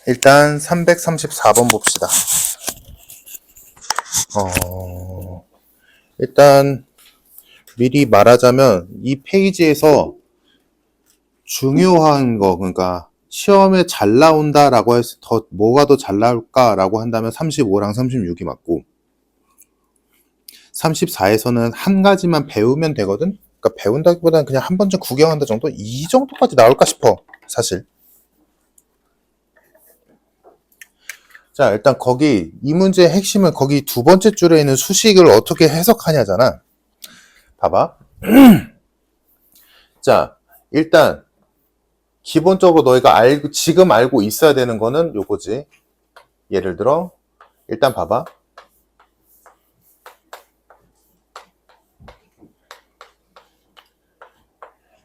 일단 334번 봅시다. 일단 미리 말하자면 이 페이지에서 중요한 거, 그러니까 시험에 잘 나온다라고 해서 뭐가 더 잘 나올까라고 한다면 35랑 36이 맞고, 34에서는 한 가지만 배우면 되거든. 그러니까 배운다기보다는 그냥 한 번쯤 구경한다 정도? 이 정도까지 나올까 싶어, 사실. 자, 일단 거기 이 문제의 핵심은 거기 두 번째 줄에 있는 수식을 어떻게 해석하냐잖아. 봐봐. 자, 일단 기본적으로 너희가 지금 알고 있어야 되는 거는 요거지. 예를 들어 일단 봐봐.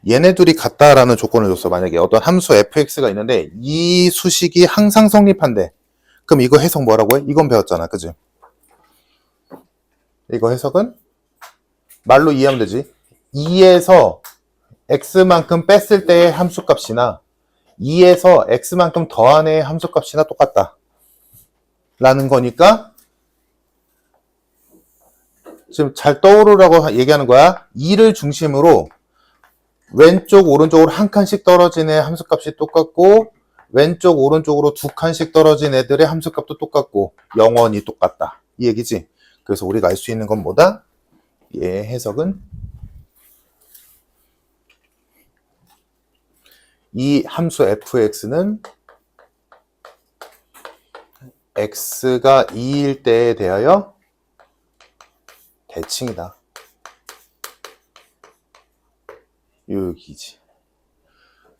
얘네 둘이 같다라는 조건을 줬어. 만약에 어떤 함수 fx가 있는데 이 수식이 항상 성립한대. 그럼 이거 해석 뭐라고 해? 이건 배웠잖아. 그지? 이거 해석은 말로 이해하면 되지. 2에서 x만큼 뺐을 때의 함수값이나 2에서 x만큼 더한 애의 함수값이나 똑같다. 라는 거니까 지금 잘 떠오르라고 얘기하는 거야. 2를 중심으로 왼쪽 오른쪽으로 한 칸씩 떨어진 애 함수값이 똑같고 왼쪽 오른쪽으로 두 칸씩 떨어진 애들의 함수값도 똑같고 영원히 똑같다. 이 얘기지. 그래서 우리가 알 수 있는 건 뭐다? 얘 해석은 이 함수 fx는 x가 2일 때에 대하여 대칭이다. 여기지.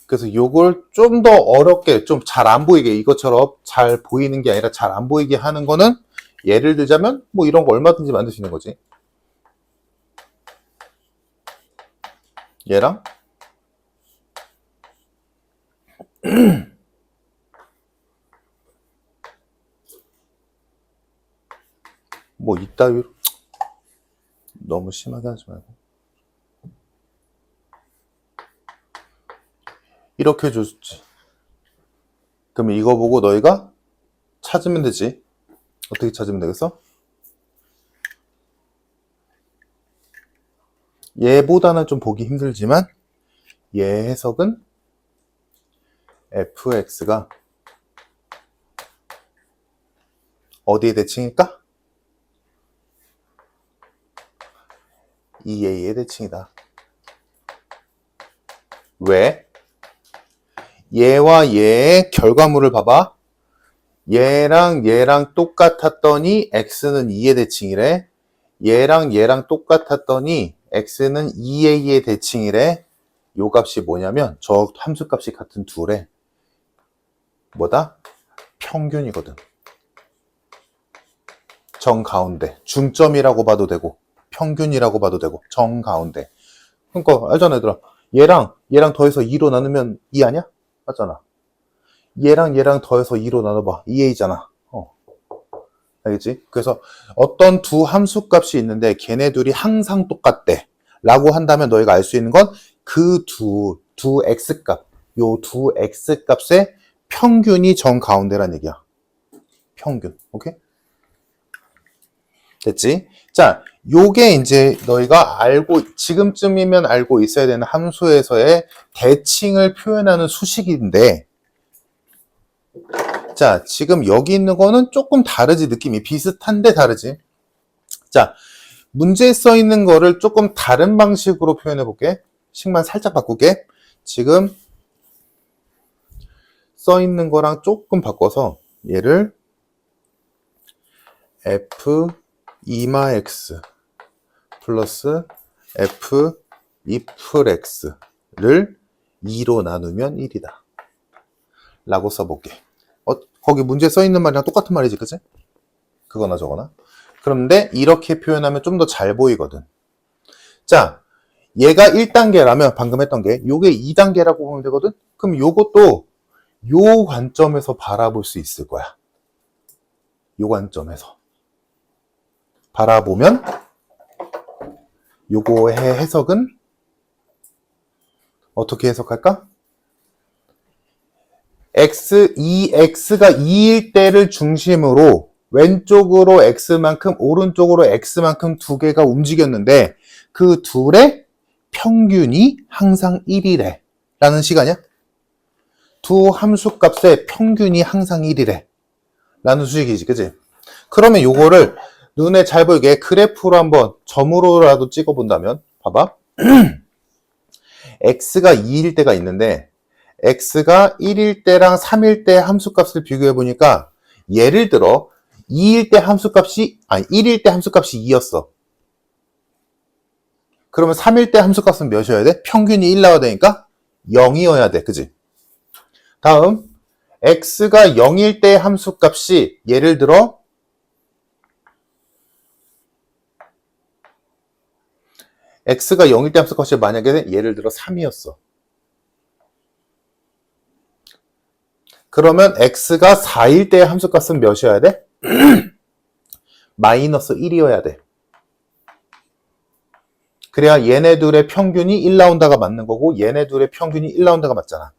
그래서 요걸 좀 더 어렵게, 좀 잘 안 보이게, 이것처럼 잘 보이는 게 아니라 잘 안 보이게 하는 거는 예를 들자면 뭐 이런 거 얼마든지 만들 수 있는 거지. 얘랑 뭐 이따위로 너무 심하게 하지 말고 이렇게 해줬지. 그러면 이거 보고 너희가 찾으면 되지. 어떻게 찾으면 되겠어? 얘보다는 좀 보기 힘들지만 얘 해석은 fx가 어디에 대칭일까? 2a의 대칭이다. 왜? 얘와 얘의 결과물을 봐봐. 얘랑 얘랑 똑같았더니 x는 2의 대칭이래. 얘랑 얘랑 똑같았더니 x는 2a의 대칭이래. 요 값이 뭐냐면 저 함수값이 같은 둘의 뭐다? 평균이거든. 정가운데. 중점이라고 봐도 되고 평균이라고 봐도 되고 정가운데. 그러니까 알잖아 얘들아. 얘랑 더해서 2로 나누면 2 아니야? 맞잖아. 얘랑 더해서 2로 나눠봐. 2a잖아. 알겠지? 그래서 어떤 두 함수값이 있는데 걔네 둘이 항상 똑같대. 라고 한다면 너희가 알 수 있는 건 그 두 x값, 요 두 x값의 평균이 정 가운데란 얘기야. 평균. 오케이? 됐지? 자, 요게 이제 너희가 지금쯤이면 알고 있어야 되는 함수에서의 대칭을 표현하는 수식인데, 자, 지금 여기 있는 거는 조금 다르지. 느낌이 비슷한데 다르지. 자, 문제에 써 있는 거를 조금 다른 방식으로 표현해 볼게. 식만 살짝 바꿀게. 지금 써 있는 거랑 조금 바꿔서 얘를 f 2마 x 플러스 f 2풀 x를 2로 나누면 1이다. 라고 써볼게. 거기 문제에 써 있는 말이랑 똑같은 말이지, 그치? 그거나 저거나. 그런데 이렇게 표현하면 좀 더 잘 보이거든. 자, 얘가 1단계라면 방금 했던 게 요게 2단계라고 보면 되거든. 그럼 요것도 요 관점에서 바라볼 수 있을 거야. 요 관점에서 바라보면 요거의 해석은 어떻게 해석할까? 이 x가 2일 때를 중심으로 왼쪽으로 x만큼 오른쪽으로 x만큼 두 개가 움직였는데 그 둘의 평균이 항상 1이래 라는 시간이야. 두 함수값의 평균이 항상 1이래 라는 수식이지, 그치? 그러면 요거를 눈에 잘 보이게 그래프로 한번 점으로라도 찍어본다면 봐봐. x가 2일 때가 있는데 x가 1일 때랑 3일 때 함수값을 비교해보니까 예를 들어 1일 때 함수값이 2였어. 그러면 3일 때 함수값은 몇이어야 돼? 평균이 1 나와야 되니까 0이어야 돼. 그지? 다음 x가 0일 때 함수값이 예를 들어 x가 0일 때 함수값이 만약에 예를 들어 3이었어. 그러면 x가 4일 때 함수값은 몇이어야 돼? 마이너스 1이어야 돼. 그래야 얘네 둘의 평균이 1 나온다가 맞는 거고 얘네 둘의 평균이 1 나온다가 맞잖아.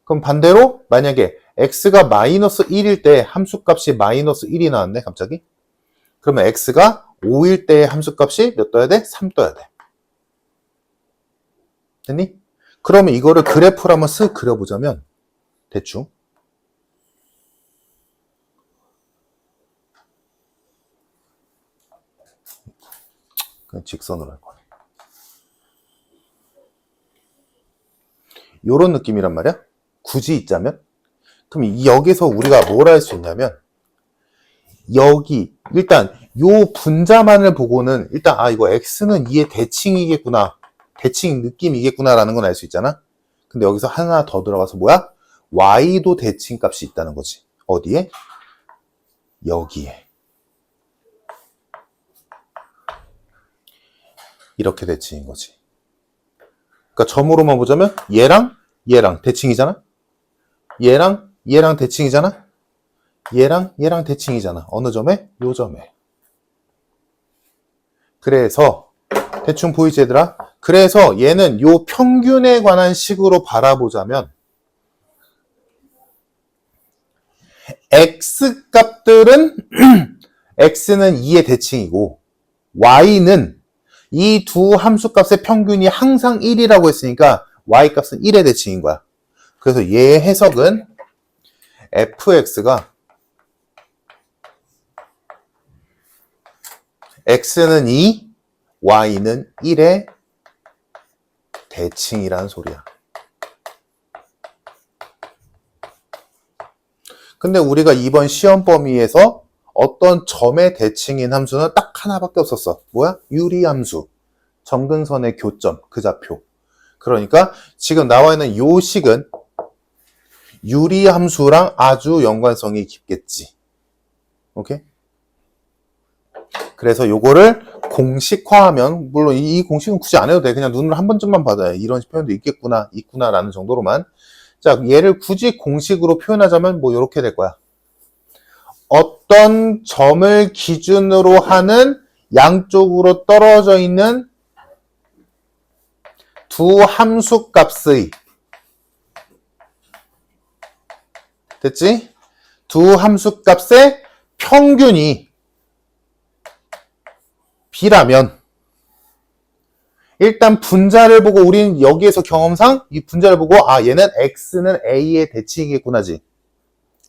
그럼 반대로 만약에 x가 마이너스 1일 때 함수값이 마이너스 1이 나왔네 갑자기. 그러면 x가 5일 때 함수값이 몇 떠야 돼? 3 떠야 돼. 됐니? 그러면 이거를 그래프로 한번 쓱 그려보자면 대충 그냥 직선으로 할 거야. 요런 느낌이란 말이야. 굳이 있자면 그럼 여기서 우리가 뭘 할 수 있냐면 여기 일단 요 분자만을 보고는 일단 이거 x는 2의 대칭이겠구나, 대칭 느낌이겠구나 라는 건 알 수 있잖아. 근데 여기서 하나 더 들어가서 뭐야? y도 대칭 값이 있다는 거지. 어디에? 여기에. 이렇게 대칭인 거지. 그러니까 점으로만 보자면 얘랑 대칭이잖아. 얘랑 대칭이잖아. 얘랑 대칭이잖아. 어느 점에? 요 점에. 그래서 대충 보이지 얘들아? 그래서 얘는 요 평균에 관한 식으로 바라보자면 x 값들은 x는 2의 대칭이고 y는 이 두 함수값의 평균이 항상 1이라고 했으니까 y값은 1의 대칭인 거야. 그래서 얘 해석은 fx가 x는 2, y는 1의 대칭이라는 소리야. 근데 우리가 이번 시험 범위에서 어떤 점의 대칭인 함수는 딱 하나밖에 없었어. 뭐야? 유리함수. 점근선의 교점, 그 좌표. 그러니까 지금 나와 있는 요 식은 유리함수랑 아주 연관성이 깊겠지. 오케이? 그래서 요거를 공식화하면, 물론 이 공식은 굳이 안 해도 돼. 그냥 눈으로 한 번쯤만 받아요. 이런 표현도 있구나라는 정도로만. 자, 얘를 굳이 공식으로 표현하자면 뭐 이렇게 될 거야. 어떤 점을 기준으로 하는 양쪽으로 떨어져 있는 두 함수값의, 됐지? 두 함수값의 평균이 B라면 일단 분자를 보고 우리는 여기에서 경험상 이 분자를 보고 얘는 X는 A의 대칭이겠구나지.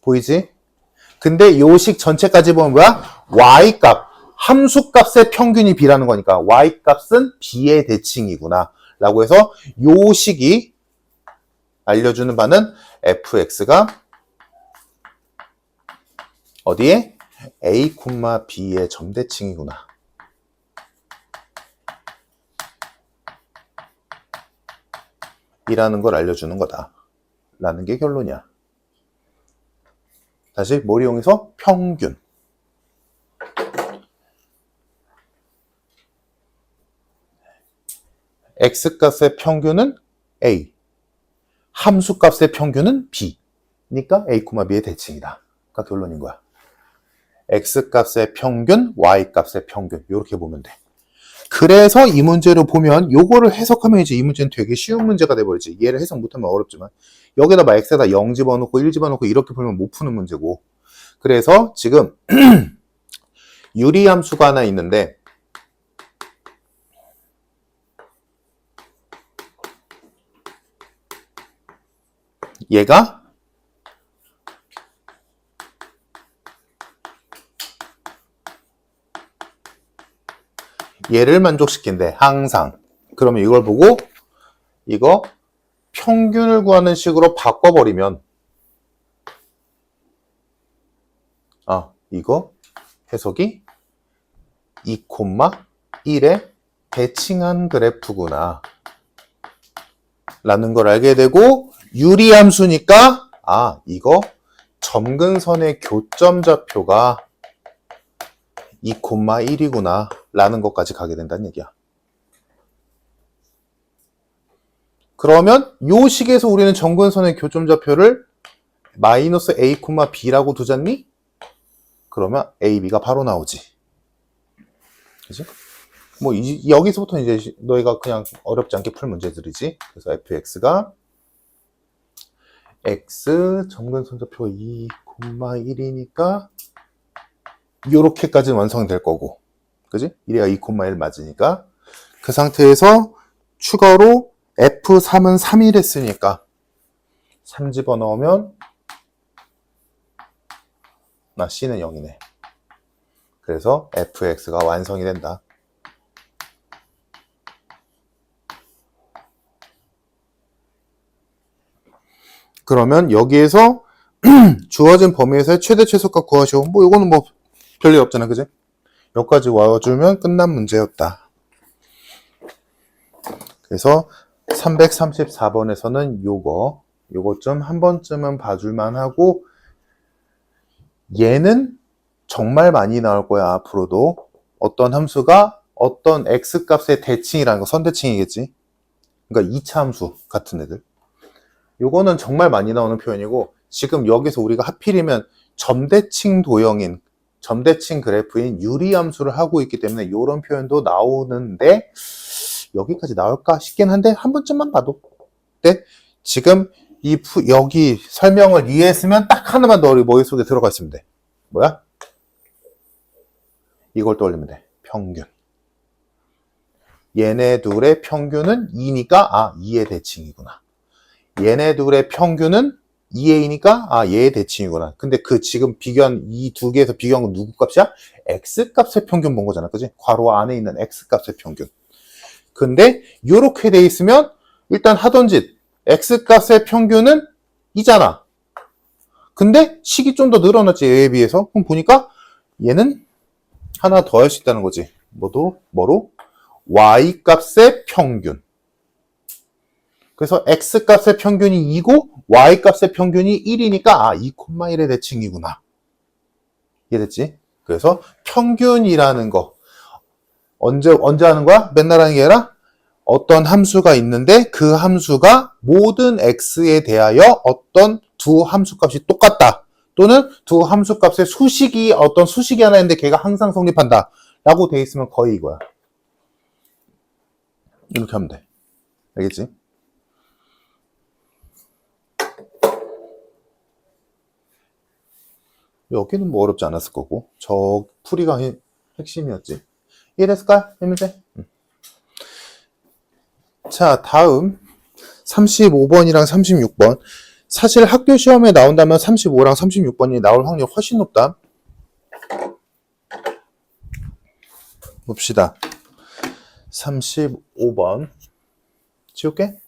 보이지? 근데 요 식 전체까지 보면 뭐야? Y값, 함수값의 평균이 B라는 거니까 Y값은 B의 대칭이구나 라고 해서 요 식이 알려주는 바는 fx가 어디에? a, b의 점대칭이구나 이라는 걸 알려주는 거다 라는 게 결론이야. 다시 뭘 이용해서? 평균. x값의 평균은 a, 함수값의 평균은 b. 그러니까 a, b의 대칭이다. 가 결론인 거야. x값의 평균, y값의 평균. 이렇게 보면 돼. 그래서 이 문제를 보면 요거를 해석하면 이제 이 문제는 되게 쉬운 문제가 돼버리지. 얘를 해석 못하면 어렵지만 여기다 막 x에다 0 집어넣고 1 집어넣고 이렇게 풀면 못 푸는 문제고. 그래서 지금 유리함수가 하나 있는데 얘가 얘를 만족시킨대, 항상. 그러면 이걸 보고 이거 평균을 구하는 식으로 바꿔버리면 이거 해석이 2,1의 대칭한 그래프구나 라는 걸 알게 되고, 유리함수니까 이거 점근선의 교점 좌표가 2,1이구나 라는 것까지 가게 된다는 얘기야. 그러면 요 식에서 우리는 점근선의 교점 좌표를 마이너스 a, b라고 두잖니? 그러면 a, b가 바로 나오지. 그치? 뭐 여기서부터 이제 너희가 그냥 어렵지 않게 풀 문제들이지. 그래서 fx가 x 점근선 좌표가 2,1이니까 요렇게까지는 완성될 거고, 그지? 이래야 2,1 맞으니까. 그 상태에서 추가로 F3은 3일 했으니까 3 집어넣으면 C는 0이네. 그래서 fx가 완성이 된다. 그러면 여기에서 주어진 범위에서의 최대 최소값 구하시오. 뭐 이거는 뭐 별일 없잖아, 그지? 여기까지 와주면 끝난 문제였다. 그래서 334번에서는 요거 좀 한 번쯤은 봐줄만 하고, 얘는 정말 많이 나올 거야, 앞으로도. 어떤 함수가 어떤 x값의 대칭이라는 거, 선대칭이겠지. 그러니까 2차 함수 같은 애들. 요거는 정말 많이 나오는 표현이고, 지금 여기서 우리가 하필이면 점대칭 도형인, 점대칭 그래프인 유리함수를 하고 있기 때문에 이런 표현도 나오는데 여기까지 나올까 싶긴 한데 한 번쯤만 봐도. 근데 지금 여기 설명을 이해했으면 딱 하나만 더 우리 머릿속에 들어가 있으면 돼. 뭐야? 이걸 떠올리면 돼. 평균. 얘네 둘의 평균은 2니까 2의 대칭이구나. 얘네 둘의 평균은 2a니까 얘의 대칭이구나. 근데 지금 비교한 이 두 개에서 비교한 건 누구 값이야? x값의 평균 본 거잖아, 그지? 괄호 안에 있는 x값의 평균. 근데 요렇게 돼 있으면 일단 하던 짓, x값의 평균은 이잖아. 근데 식이 좀 더 늘어났지, 얘에 비해서. 그럼 보니까 얘는 하나 더 할 수 있다는 거지. 뭐로? y값의 평균. 그래서 x값의 평균이 2고 y값의 평균이 1이니까 2,1의 대칭이구나. 이해됐지? 그래서 평균이라는 거 언제 하는 거야? 맨날 하는 게 아니라 어떤 함수가 있는데 그 함수가 모든 x에 대하여 어떤 두 함수값이 똑같다. 또는 두 함수값의 어떤 수식이 하나 있는데 걔가 항상 성립한다. 라고 돼 있으면 거의 이거야. 이렇게 하면 돼. 알겠지? 여기는 뭐 어렵지 않았을 거고, 저 풀이가 핵심이었지. 이해됐을까? 문제? 자, 다음 35번이랑 36번. 사실 학교 시험에 나온다면 35랑 36번이 나올 확률이 훨씬 높다. 봅시다. 35번 지울게.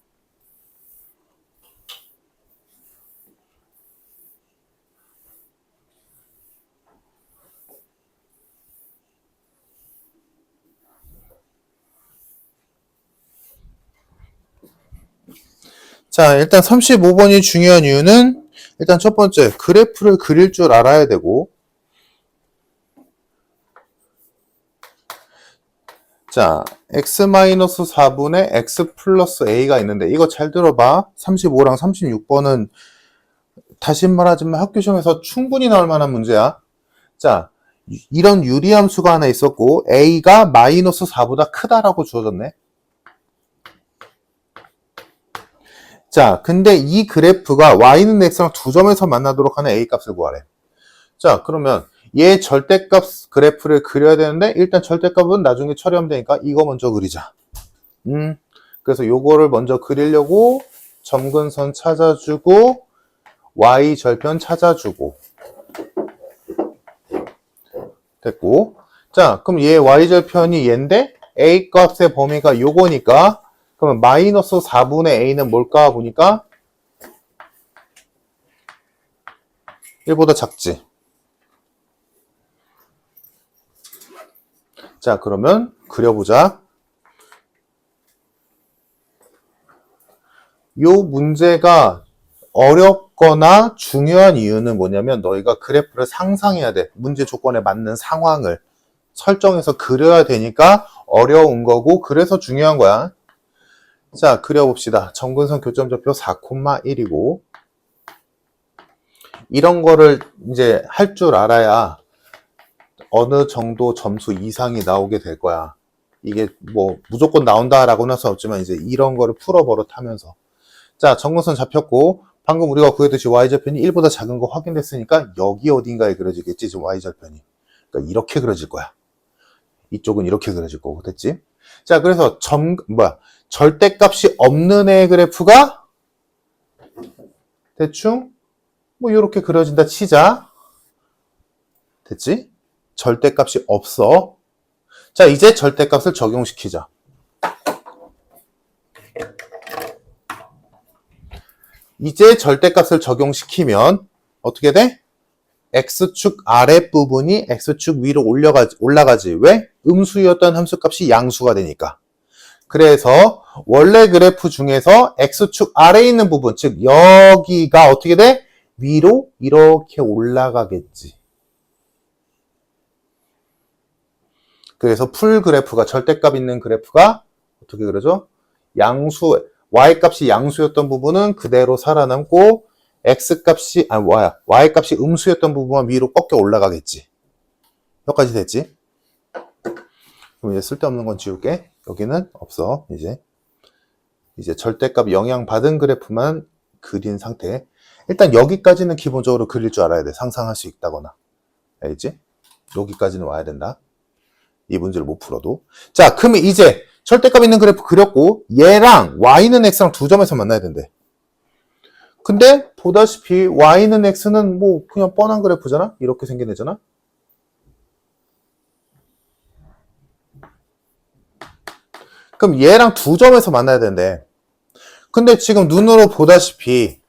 자, 일단 35번이 중요한 이유는 일단 첫 번째, 그래프를 그릴 줄 알아야 되고, 자, x-4분의 x 플러스 a가 있는데 이거 잘 들어봐. 35랑 36번은 다시 말하지만 학교 시험에서 충분히 나올 만한 문제야. 자, 이런 유리함수가 하나 있었고 a가 마이너스 4보다 크다라고 주어졌네. 자, 근데 이 그래프가 y는 x랑 두 점에서 만나도록 하는 a 값을 구하래. 자, 그러면 얘 절대값 그래프를 그려야 되는데 일단 절대값은 나중에 처리하면 되니까 이거 먼저 그리자. 그래서 요거를 먼저 그리려고 점근선 찾아주고 y 절편 찾아주고 됐고. 자, 그럼 얘 y 절편이 얘인데 a 값의 범위가 요거니까 그러면 마이너스 4분의 a는 뭘까 보니까 1보다 작지. 자, 그러면 그려보자. 요 문제가 어렵거나 중요한 이유는 뭐냐면 너희가 그래프를 상상해야 돼. 문제 조건에 맞는 상황을 설정해서 그려야 되니까 어려운 거고 그래서 중요한 거야. 자, 그려봅시다. 점근선 교점좌표 4,1이고 이런 거를 이제 할 줄 알아야 어느 정도 점수 이상이 나오게 될 거야. 이게 뭐 무조건 나온다라고는 할 수 없지만 이제 이런 거를 풀어버릇하면서. 자, 점근선 잡혔고 방금 우리가 구했듯이 y절편이 1보다 작은 거 확인됐으니까 여기 어딘가에 그려지겠지, 지금 y절편이. 그러니까 이렇게 그려질 거야. 이쪽은 이렇게 그려질 거고, 됐지? 자, 그래서 절대값이 없는 애 그래프가 대충 뭐 이렇게 그려진다 치자. 됐지? 절대값이 없어. 자, 이제 절대값을 적용시키자. 이제 절대값을 적용시키면 어떻게 돼? x축 아랫부분이 x축 위로 올라가지. 왜? 음수였던 함수값이 양수가 되니까. 그래서 원래 그래프 중에서 x축 아래에 있는 부분, 즉 여기가 어떻게 돼? 위로 이렇게 올라가겠지. 그래서 풀 그래프가, 절대값 있는 그래프가 어떻게 그러죠? 양수, y값이 양수였던 부분은 그대로 살아남고 x값이, y값이 음수였던 부분만 위로 꺾여 올라가겠지. 여기까지 됐지? 그럼 이제 쓸데없는 건 지울게. 여기는 없어. 이제 절대값 영향받은 그래프만 그린 상태. 일단 여기까지는 기본적으로 그릴 줄 알아야 돼. 상상할 수 있다거나. 알겠지? 여기까지는 와야 된다. 이 문제를 못 풀어도. 자, 그러면 이제 절대값 있는 그래프 그렸고 얘랑 y는 x랑 두 점에서 만나야 된대. 근데 보다시피 y는 x는 뭐 그냥 뻔한 그래프잖아? 이렇게 생긴 애잖아? 그럼 얘랑 두 점에서 만나야 된대. 근데 지금 눈으로 보다시피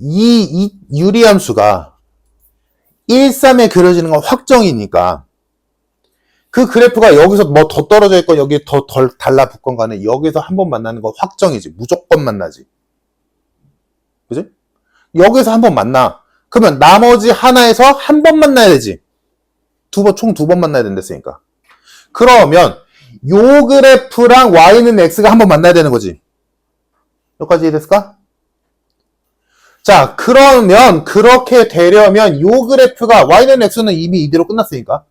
이 유리함수가 1, 3에 그려지는 건 확정이니까 그 그래프가 여기서 뭐 더 떨어져 있건 여기 더 덜 달라붙건 간에 여기서 한 번 만나는 건 확정이지. 무조건 만나지. 그지? 여기서 한 번 만나. 그러면 나머지 하나에서 한 번 만나야 되지. 총 두 번 만나야 된댔으니까. 그러면 요 그래프랑 y는 x가 한 번 만나야 되는 거지. 여기까지 이해됐을까? 자, 그러면 그렇게 되려면 요 그래프가 y는 x는 이미 이대로 끝났으니까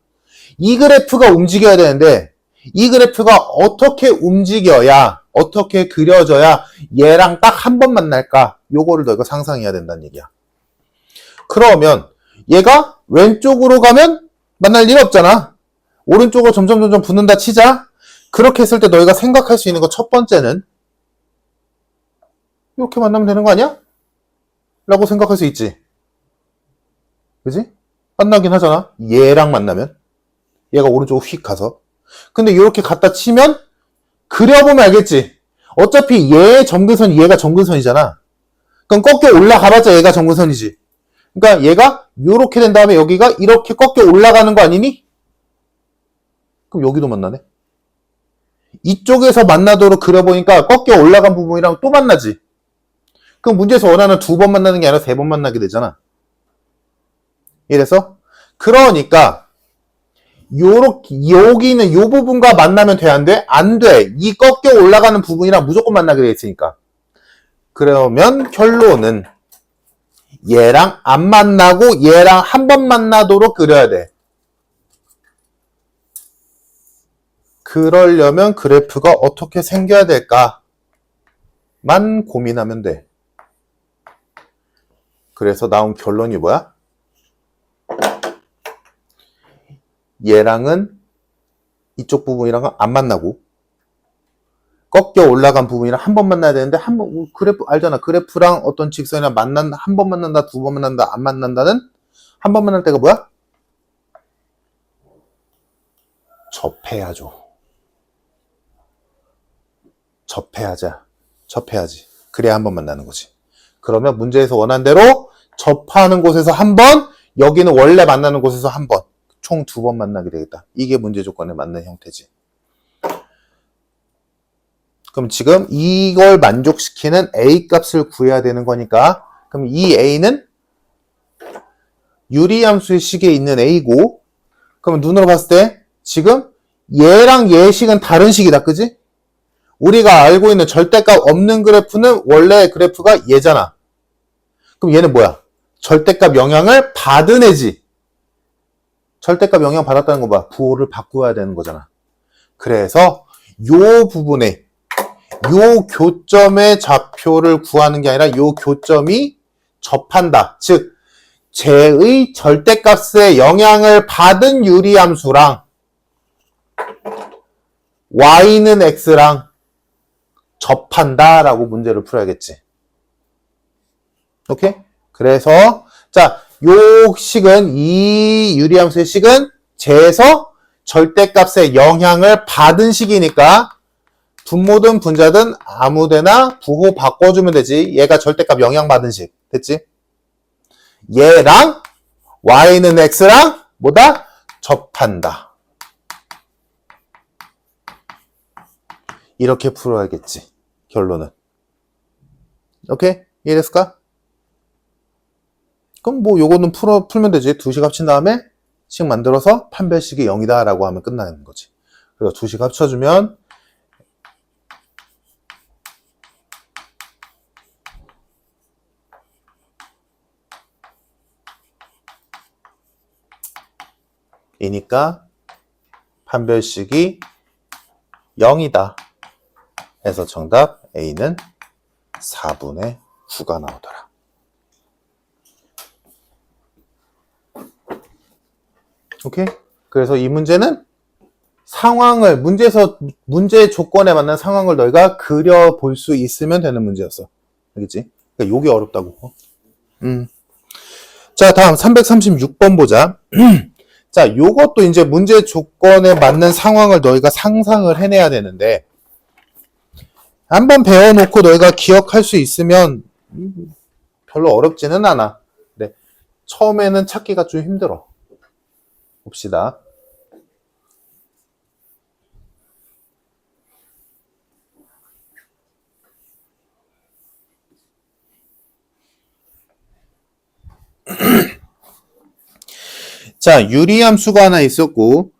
이 그래프가 움직여야 되는데 이 그래프가 어떻게 움직여야, 어떻게 그려져야 얘랑 딱 한 번 만날까? 요거를 너희가 상상해야 된다는 얘기야. 그러면 얘가 왼쪽으로 가면 만날 일 없잖아. 오른쪽으로 점점 붙는다 치자. 그렇게 했을 때 너희가 생각할 수 있는 거 첫 번째는 이렇게 만나면 되는 거 아니야? 라고 생각할 수 있지. 그지? 만나긴 하잖아. 얘랑 만나면. 얘가 오른쪽으로 휙 가서. 근데 이렇게 갖다 치면 그려보면 알겠지. 어차피 얘 점근선이 얘가 점근선이잖아. 그럼 꺾여 올라가봤자 얘가 점근선이지. 그러니까 얘가 이렇게 된 다음에 여기가 이렇게 꺾여 올라가는 거 아니니? 그럼 여기도 만나네. 이쪽에서 만나도록 그려보니까 꺾여 올라간 부분이랑 또 만나지. 그럼 문제에서 원하는 두 번 만나는 게 아니라 세 번 만나게 되잖아. 이래서 그러니까 여기 있는 요 부분과 만나면 돼, 안 돼? 안 돼. 이 꺾여 올라가는 부분이랑 무조건 만나게 돼 있으니까. 그러면 결론은 얘랑 안 만나고 얘랑 한 번 만나도록 그려야 돼. 그러려면 그래프가 어떻게 생겨야 될까만 고민하면 돼. 그래서 나온 결론이 뭐야? 얘랑은 이쪽 부분이랑은 안 만나고 꺾여 올라간 부분이랑 한 번 만나야 되는데 한 번 그래프 알잖아. 그래프랑 어떤 직선이랑 한 번 만난다, 두 번 만난다, 안 만난다는 한 번 만날 때가 뭐야? 접해야죠. 접해야지. 그래야 한 번 만나는 거지. 그러면 문제에서 원한 대로 접하는 곳에서 한 번, 여기는 원래 만나는 곳에서 한 번, 총 두 번 만나게 되겠다. 이게 문제 조건에 맞는 형태지. 그럼 지금 이걸 만족시키는 A 값을 구해야 되는 거니까, 그럼 이 A는 유리함수의 식에 있는 A고, 그럼 눈으로 봤을 때 지금 얘랑 얘 식은 다른 식이다, 그지? 우리가 알고 있는 절대값 없는 그래프는 원래 그래프가 얘잖아. 그럼 얘는 뭐야? 절대값 영향을 받은 애지. 절대값 영향 받았다는 거 봐. 부호를 바꾸어야 되는 거잖아. 그래서 요 부분에 요 교점의 좌표를 구하는 게 아니라 요 교점이 접한다. 즉 쟤의 절대값의 영향을 받은 유리함수랑 y는 x랑 접한다 라고 문제를 풀어야겠지. 오케이? 그래서 자, 요 식은 이 유리함수의 식은 쟤에서 절대값의 영향을 받은 식이니까 분모든 분자든 아무데나 부호 바꿔주면 되지. 얘가 절대값 영향받은 식. 됐지? 얘랑 y는 x랑 뭐다? 접한다. 이렇게 풀어야겠지. 결론은. 오케이? 이해됐을까? 그럼 뭐 요거는 풀면 되지. 2식 합친 다음에 식 만들어서 판별식이 0이다 라고 하면 끝나는 거지. 그래서 2식 합쳐주면 이니까 판별식이 0이다 해서 정답 A는 4분의 9가 나오더라. 오케이? 그래서 이 문제는 상황을 문제 조건에 맞는 상황을 너희가 그려볼 수 있으면 되는 문제였어. 알겠지? 그러니까 요게 어렵다고. 자, 다음 336번 보자. 자, 요것도 이제 문제 조건에 맞는 상황을 너희가 상상을 해내야 되는데, 한번 배워놓고 너희가 기억할 수 있으면 별로 어렵지는 않아. 네. 처음에는 찾기가 좀 힘들어. 봅시다. 자, 유리함수가 하나 있었고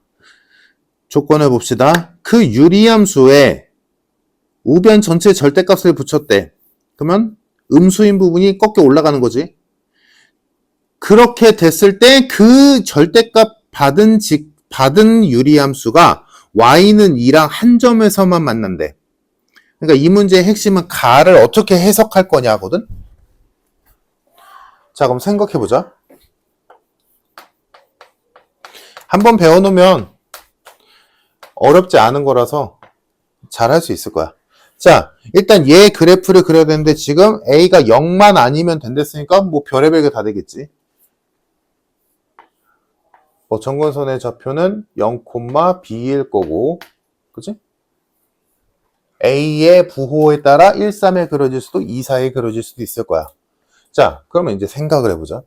조건을 봅시다. 그 유리함수에 우변 전체 절대값을 붙였대. 그러면 음수인 부분이 꺾여 올라가는 거지. 그렇게 됐을 때 그 절대값 받은 유리함수가 y는 2랑 한 점에서만 만난대. 그러니까 이 문제의 핵심은 가를 어떻게 해석할 거냐거든. 자, 그럼 생각해보자. 한번 배워놓으면 어렵지 않은 거라서 잘 할 수 있을 거야. 자, 일단 얘 그래프를 그려야 되는데 지금 A가 0만 아니면 된댔으니까 뭐 별의별 게 다 되겠지. 뭐 점근선의 좌표는 0,B일 거고, 그치? A의 부호에 따라 1, 3에 그려질 수도 2, 4에 그려질 수도 있을 거야. 자, 그러면 이제 생각을 해보자.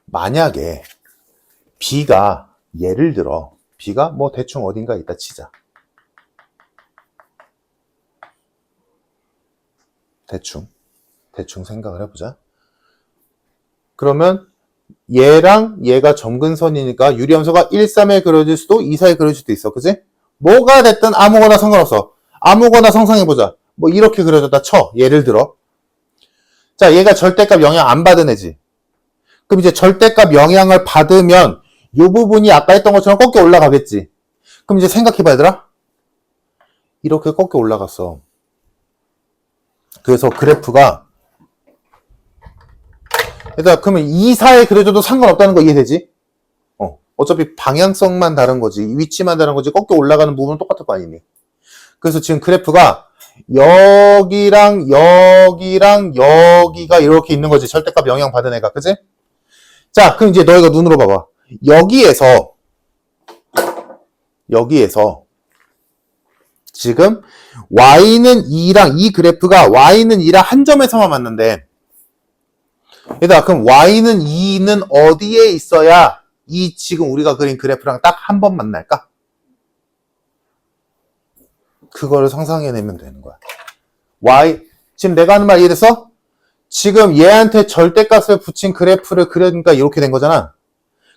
만약에 B가 예를 들어 B가 뭐 대충 어딘가 있다 치자. 대충 생각을 해보자. 그러면 얘랑 얘가 점근선이니까 유리함수가 1, 3에 그려질 수도 2, 4에 그려질 수도 있어. 그치? 뭐가 됐든 아무거나 상관없어. 아무거나 상상해보자. 뭐 이렇게 그려졌다 쳐. 예를 들어. 자, 얘가 절대값 영향 안 받은 애지. 그럼 이제 절대값 영향을 받으면 이 부분이 아까 했던 것처럼 꺾여 올라가겠지. 그럼 이제 생각해봐 얘들아. 이렇게 꺾여 올라갔어. 그래서 그래프가 얘들아 그러면 이 사에 그려줘도 상관없다는 거 이해되지? 어차피 방향성만 다른 거지. 위치만 다른 거지. 꺾여 올라가는 부분은 똑같을 거 아니니. 그래서 지금 그래프가 여기랑 여기랑 여기가 이렇게 있는 거지. 절대값 영향 받은 애가. 그치? 자, 그럼 이제 너희가 눈으로 봐봐. 여기에서 지금 y는 2랑 이 그래프가 y는 2랑 한 점에서만 맞는데 얘들아 그럼 y는 2는 어디에 있어야 이 지금 우리가 그린 그래프랑 딱 한 번 만날까? 그거를 상상해내면 되는 거야. 지금 내가 하는 말 이해됐어? 지금 얘한테 절대값을 붙인 그래프를 그려니까 이렇게 된 거잖아.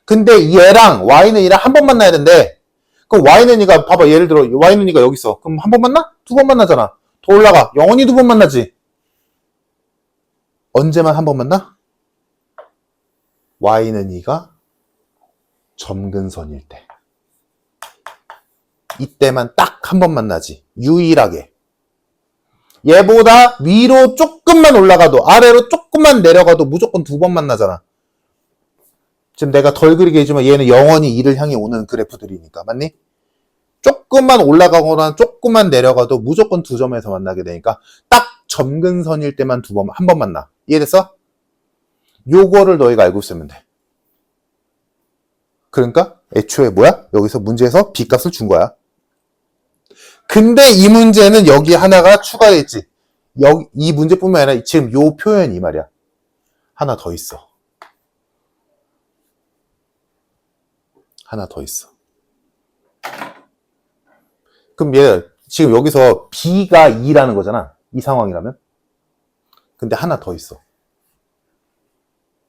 근데 얘랑 y는 2랑 한 번 만나야 된대. 그럼 y는 2가 봐봐 예를 들어 y는 2가 여기 있어. 그럼 한 번 만나? 두 번 만나잖아. 더 올라가. 영원히 두 번 만나지. 언제만 한 번 만나? y는 2가 점근선일 때. 이때만 딱 한 번 만나지. 유일하게. 얘보다 위로 조금만 올라가도 아래로 조금만 내려가도 무조건 두 번 만나잖아. 지금 내가 덜 그리게 해주면 얘는 영원히 2를 향해 오는 그래프들이니까. 맞니? 조금만 올라가거나 조금만 내려가도 무조건 두 점에서 만나게 되니까 딱 점근선일 때만 한 번 만나. 이해됐어? 요거를 너희가 알고 있으면 돼. 그러니까 애초에 뭐야? 여기서 문제에서 B값을 준 거야. 근데 이 문제는 여기 하나가 추가되어 있지. 이 문제뿐만 아니라 지금 요 표현이 말이야. 하나 더 있어. 하나 더 있어. 그럼 얘 지금 여기서 B가 2라는 거잖아. 이 상황이라면. 근데 하나 더 있어.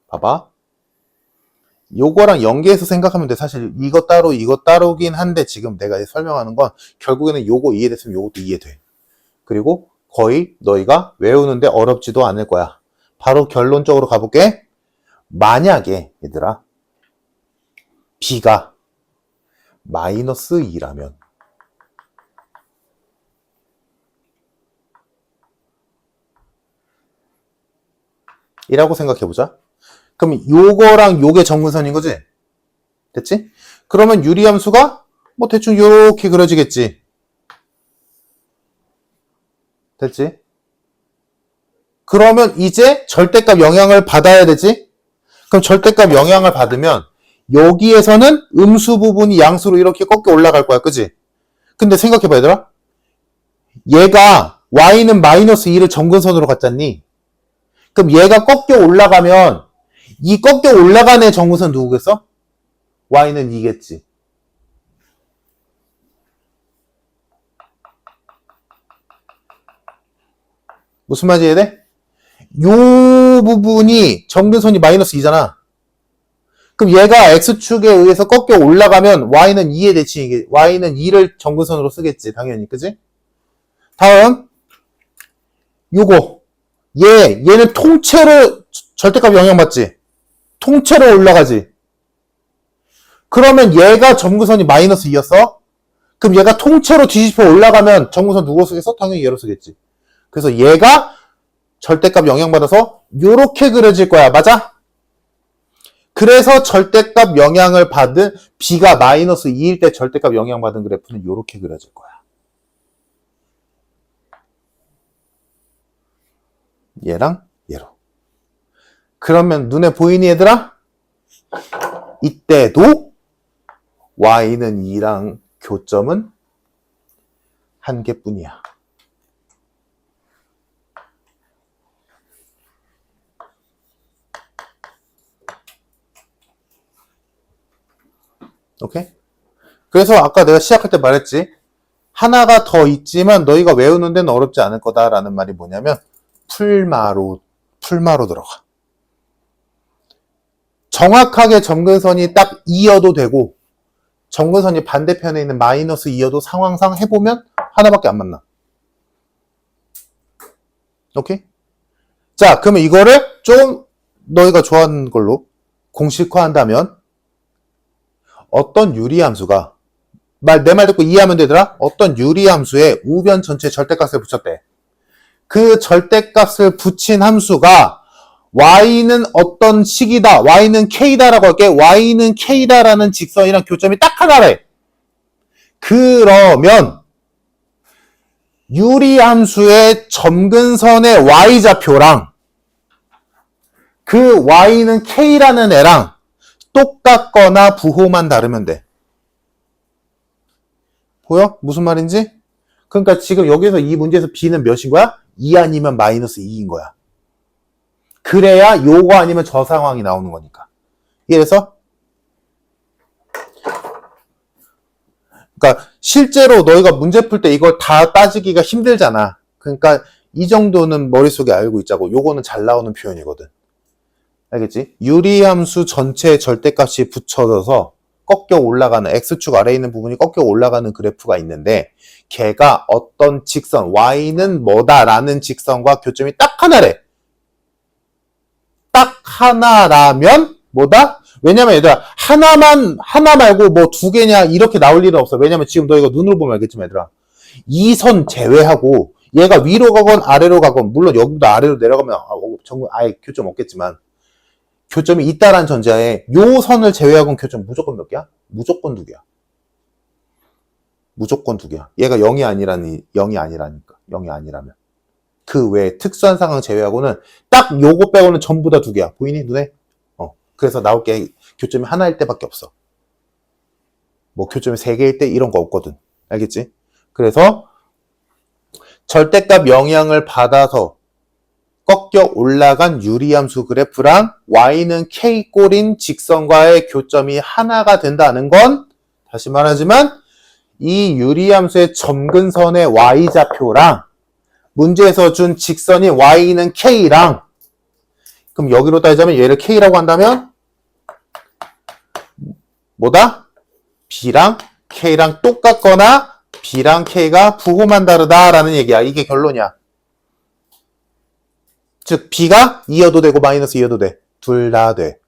봐봐. 요거랑 연계해서 생각하면 돼. 사실 이거 따로긴 한데 지금 내가 설명하는 건 결국에는 요거 이해됐으면 요것도 이해돼. 그리고 거의 너희가 외우는데 어렵지도 않을 거야. 바로 결론적으로 가볼게. 만약에 얘들아 B가 마이너스 2라면 이라고 생각해보자. 그럼 요거랑 요게 점근선인 거지? 됐지? 그러면 유리함수가 뭐 대충 요렇게 그려지겠지. 됐지? 그러면 이제 절대값 영향을 받아야 되지? 그럼 절대값 영향을 받으면 여기에서는 음수 부분이 양수로 이렇게 꺾여 올라갈 거야. 그지? 근데 생각해봐 얘들아. 얘가 y는 마이너스 2를 점근선으로 갔잖니? 그럼 얘가 꺾여 올라가면 이 꺾여 올라간 애 점근선 누구겠어? y는 2겠지. 무슨 말인지 이해돼? 요 부분이 점근선이 마이너스 2잖아. 그럼 얘가 x축에 의해서 꺾여 올라가면 y는 2의 대칭이겠지. y는 2를 점근선으로 쓰겠지. 당연히. 그지? 다음 요거 얘는 통째로 절대값 영향받지. 통째로 올라가지. 그러면 얘가 점근선이 마이너스 2였어? 그럼 얘가 통째로 뒤집혀 올라가면 점근선 누구로 쓰겠어? 당연히 얘로 쓰겠지. 그래서 얘가 절대값 영향받아서 요렇게 그려질 거야. 맞아? 그래서 절대값 영향을 받은 B가 마이너스 2일 때 절대값 영향받은 그래프는 요렇게 그려질 거야. 얘랑 얘로. 그러면 눈에 보이니 얘들아? 이때도 y는 2랑 교점은 한 개뿐이야. 오케이? 그래서 아까 내가 시작할 때 말했지. 하나가 더 있지만 너희가 외우는 데는 어렵지 않을 거다라는 말이 뭐냐면 풀마로 들어가. 정확하게 점근선이 딱 2여도 되고 점근선이 반대편에 있는 마이너스 2여도 상황상 해보면 하나밖에 안 만나. 오케이? 자, 그러면 이거를 좀 너희가 좋아하는 걸로 공식화한다면 어떤 유리함수가 내 말 듣고 이해하면 되더라? 어떤 유리함수에 우변 전체 절대값을 붙였대. 그 절대값을 붙인 함수가 y는 어떤 식이다. y는 k다라고 할게. y는 k다라는 직선이랑 교점이 딱 하나래. 그러면 유리함수의 점근선의 y좌표랑 그 y는 k라는 애랑 똑같거나 부호만 다르면 돼. 보여? 무슨 말인지? 그러니까 지금 여기서 이 문제에서 b는 몇인 거야? 2 아니면 마이너스 2인 거야. 그래야 요거 아니면 저 상황이 나오는 거니까. 이래서 그러니까 실제로 너희가 문제 풀 때 이걸 다 따지기가 힘들잖아. 그러니까 이 정도는 머릿속에 알고 있자고. 요거는 잘 나오는 표현이거든. 알겠지? 유리함수 전체의 절대값이 붙여져서 꺾여 올라가는 x축 아래에 있는 부분이 꺾여 올라가는 그래프가 있는데 걔가 어떤 직선 y는 뭐다라는 직선과 교점이 딱 하나래. 딱 하나라면 뭐다? 왜냐면 얘들아 하나 말고 뭐 두 개냐 이렇게 나올 일은 없어. 왜냐면 지금 너희가 눈으로 보면 알겠지만 얘들아 이 선 제외하고 얘가 위로 가건 아래로 가건 물론 여기보다 아래로 내려가면 아예 교점 없겠지만 교점이 있다라는 전제하에 요 선을 제외하고는 교점 무조건 몇 개야? 무조건 두 개야. 무조건 두 개야. 얘가 0이 아니라니까. 0이 아니라면. 그 외에 특수한 상황 제외하고는 딱 요거 빼고는 전부 다 두 개야. 보이니? 눈에? 그래서 나올 게 교점이 하나일 때밖에 없어. 뭐 교점이 세 개일 때 이런 거 없거든. 알겠지? 그래서 절대값 영향을 받아서 꺾여 올라간 유리함수 그래프랑 y는 k꼴인 직선과의 교점이 하나가 된다는 건 다시 말하지만 이 유리함수의 점근선의 y좌표랑 문제에서 준 직선이 y는 k랑 그럼 여기로 따지자면 얘를 k라고 한다면 뭐다? b랑 k랑 똑같거나 b랑 k가 부호만 다르다라는 얘기야. 이게 결론이야. 즉 b가 2여도 되고 마이너스 2여도 돼. 둘 다 돼.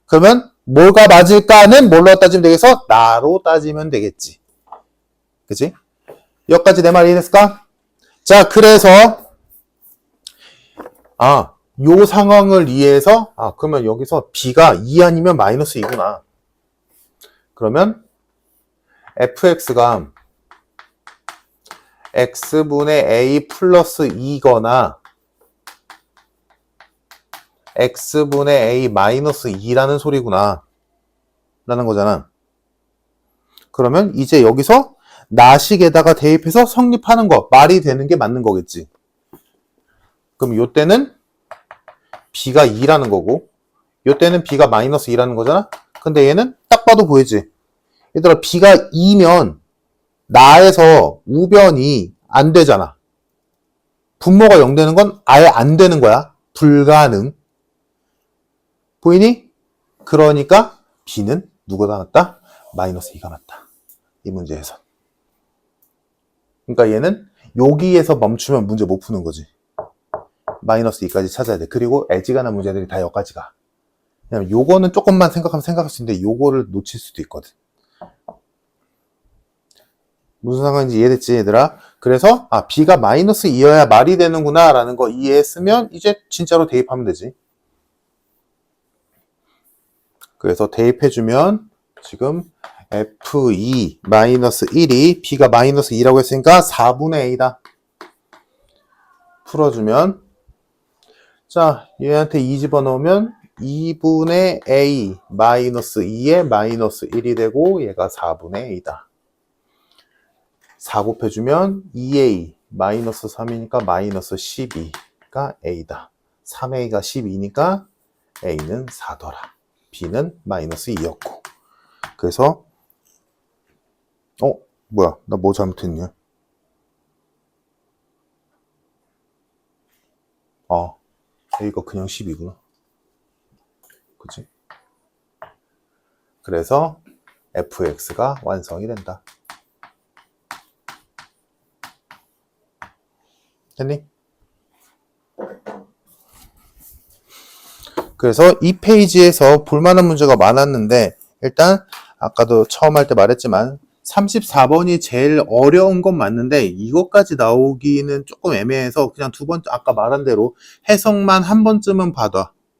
그러면 뭐가 맞을까는 뭘로 따지면 되겠어? 나로 따지면 되겠지. 그치? 여기까지 내 말 이해됐을까? 자, 그래서 요 상황을 이해해서 그러면 여기서 b가 2 아니면 마이너스 2구나. 그러면 fx가 x분의 a 플러스 2거나 x분의 a 마이너스 2라는 소리구나 라는 거잖아. 그러면 이제 여기서 나식에다가 대입해서 성립하는 거 말이 되는 게 맞는 거겠지. 그럼 요때는 b가 2라는 거고 요때는 b가 마이너스 2라는 거잖아. 근데 얘는 딱 봐도 보이지. 얘들아 b가 2면 나에서 우변이 안 되잖아. 분모가 0 되는 건 아예 안 되는 거야. 불가능. 보이니? 그러니까 b는 누가 맞다? 마이너스 2가 맞다. 이 문제에서. 그러니까 얘는 여기에서 멈추면 문제 못 푸는 거지. 마이너스 2까지 찾아야 돼. 그리고 애지간한 문제들이 다 여기까지 가. 왜냐면 요거는 조금만 생각하면 생각할 수 있는데 요거를 놓칠 수도 있거든. 무슨 상관인지 이해됐지 얘들아? 그래서 b가 마이너스 2여야 말이 되는구나 라는 거 이해했으면 이제 진짜로 대입하면 되지. 그래서 대입해주면 지금 f2 마이너스 1이 b가 마이너스 2라고 했으니까 4분의 a다. 풀어주면 자 얘한테 2 집어넣으면 2분의 a 마이너스 2에 마이너스 1이 되고 얘가 4분의 a다. 4 곱해주면 2a 마이너스 3이니까 마이너스 12가 a다. 3a가 12니까 a는 4더라. b는 마이너스 2였고. 그래서 뭐야 나 뭐 잘못했냐. a가 그냥 12구나. 그치? 그래서 fx가 완성이 된다. 됐니? 그래서 이 페이지에서 볼만한 문제가 많았는데 일단 아까도 처음 할 때 말했지만 34번이 제일 어려운 건 맞는데 이것까지 나오기는 조금 애매해서 그냥 두 번째 아까 말한 대로 해석만 한 번쯤은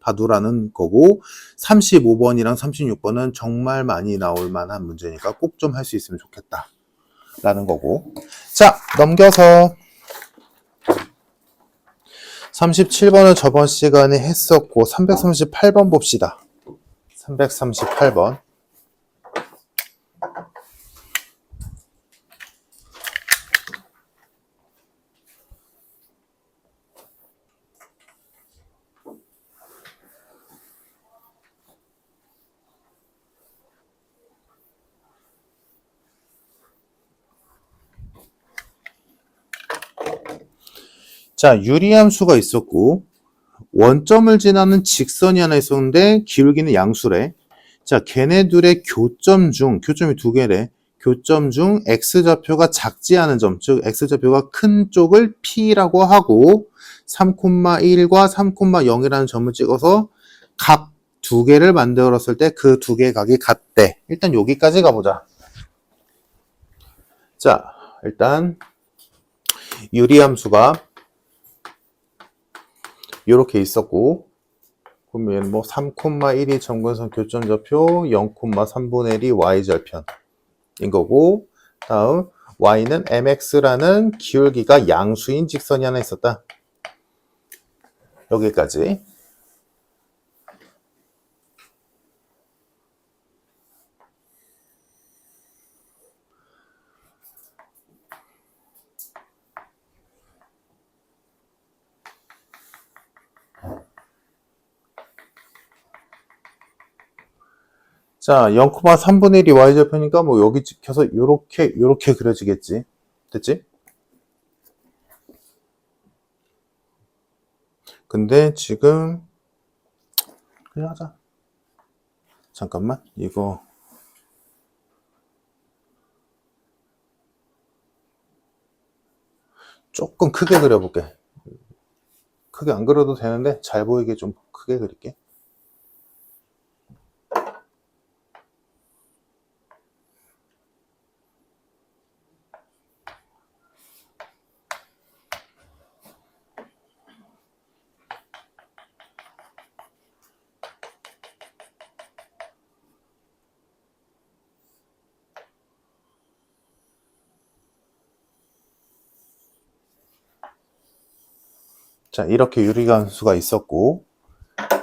봐두라는 거고 35번이랑 36번은 정말 많이 나올 만한 문제니까 꼭 좀 할 수 있으면 좋겠다 라는 거고. 자, 넘겨서 37번을 저번 시간에 했었고 338번 봅시다. 338번. 자, 유리함수가 있었고 원점을 지나는 직선이 하나 있었는데 기울기는 양수래. 자, 걔네들의 교점이 두 개래. 교점 중 x좌표가 작지 않은 점, 즉 x좌표가 큰 쪽을 P라고 하고 3,1과 3,0이라는 점을 찍어서 각 두 개를 만들었을 때 그 두 개의 각이 같대. 일단 여기까지 가보자. 자, 일단 유리함수가 이렇게 있었고 그러면 뭐 3,1이 점근선 교점좌표 0,3분의 1이 y절편인 거고 다음 y는 mx라는 기울기가 양수인 직선이 하나 있었다. 여기까지. 자, 0,3분의 1이 y절편이니까 뭐 여기 찍혀서 요렇게 그려지겠지. 됐지? 근데 지금 그냥 하자. 잠깐만. 이거 조금 크게 그려볼게. 크게 안 그려도 되는데 잘 보이게 좀 크게 그릴게. 자, 이렇게 유리함수가 있었고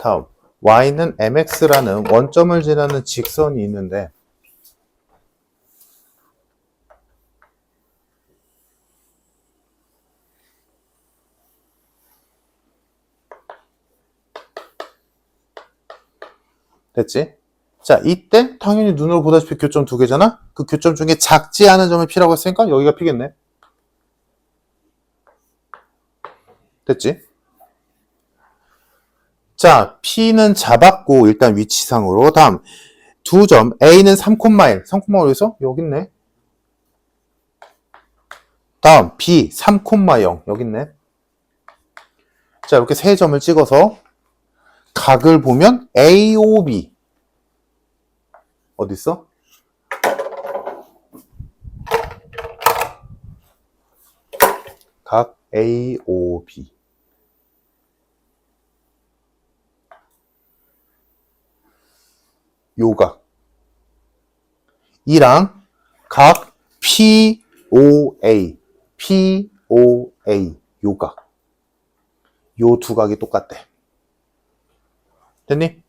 다음 y는 mx라는 원점을 지나는 직선이 있는데 됐지? 자, 이때 당연히 눈으로 보다시피 교점 두 개잖아? 그 교점 중에 작지 않은 점을 P라고 했으니까 여기가 P겠네. 됐지? 자, P는 잡았고 일단 위치상으로 다음 두 점 A는 3,1 3,1에서 여기 있네. 다음 B 3,0 여기 있네. 자, 이렇게 세 점을 찍어서 각을 보면 AOB 어디 있어? 각 AOB 요각 이랑 각 POA 요각 요 두 각이 똑같대. 됐니?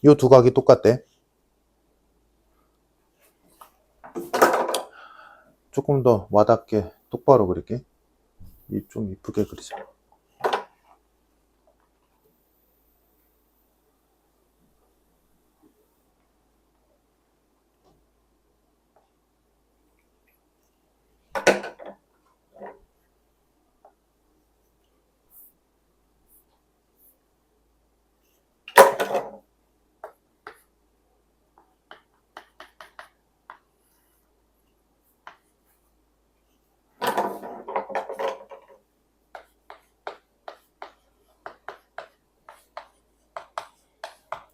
요 두 각이 똑같대. 조금 더 와닿게 똑바로 그릴게. 좀 이쁘게 그리자.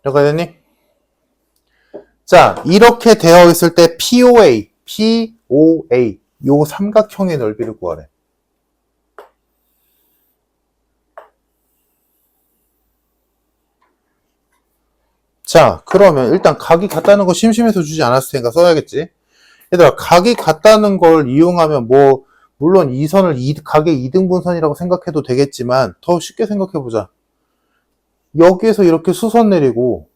여기까지 됐니? 자, 이렇게 되어 있을 때 POA 요 삼각형의 넓이를 구하래. 자, 그러면 일단 각이 같다는 거 심심해서 주지 않았을 테니까 써야겠지. 얘들아, 각이 같다는 걸 이용하면 뭐 물론 이 선을 각의 이등분선이라고 생각해도 되겠지만 더 쉽게 생각해보자. 여기에서 이렇게 수선 내리고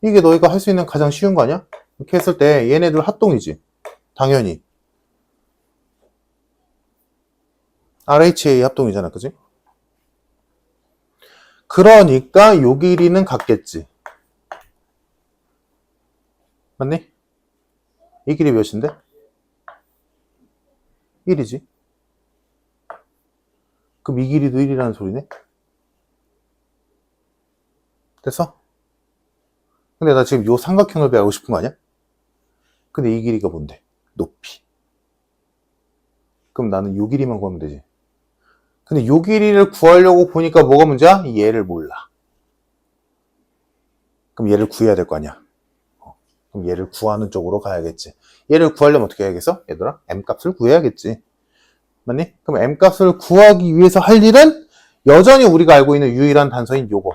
이게 너희가 할 수 있는 가장 쉬운 거 아니야? 이렇게 했을 때 얘네들 합동이지. 당연히. RHA 합동이잖아. 그지? 그러니까 요 길이는 같겠지. 맞니? 이 길이 몇인데? 1이지. 그럼 이 길이도 1이라는 소리네? 됐어? 근데 나 지금 요 삼각형을 배우고 싶은 거 아니야? 근데 이 길이가 뭔데? 높이. 그럼 나는 요 길이만 구하면 되지. 근데 요 길이를 구하려고 보니까 뭐가 문제야? 얘를 몰라. 그럼 얘를 구해야 될 거 아니야. 그럼 얘를 구하는 쪽으로 가야겠지. 얘를 구하려면 어떻게 해야겠어? 얘들아, m값을 구해야겠지. 맞니? 그럼 m값을 구하기 위해서 할 일은 여전히 우리가 알고 있는 유일한 단서인 요거.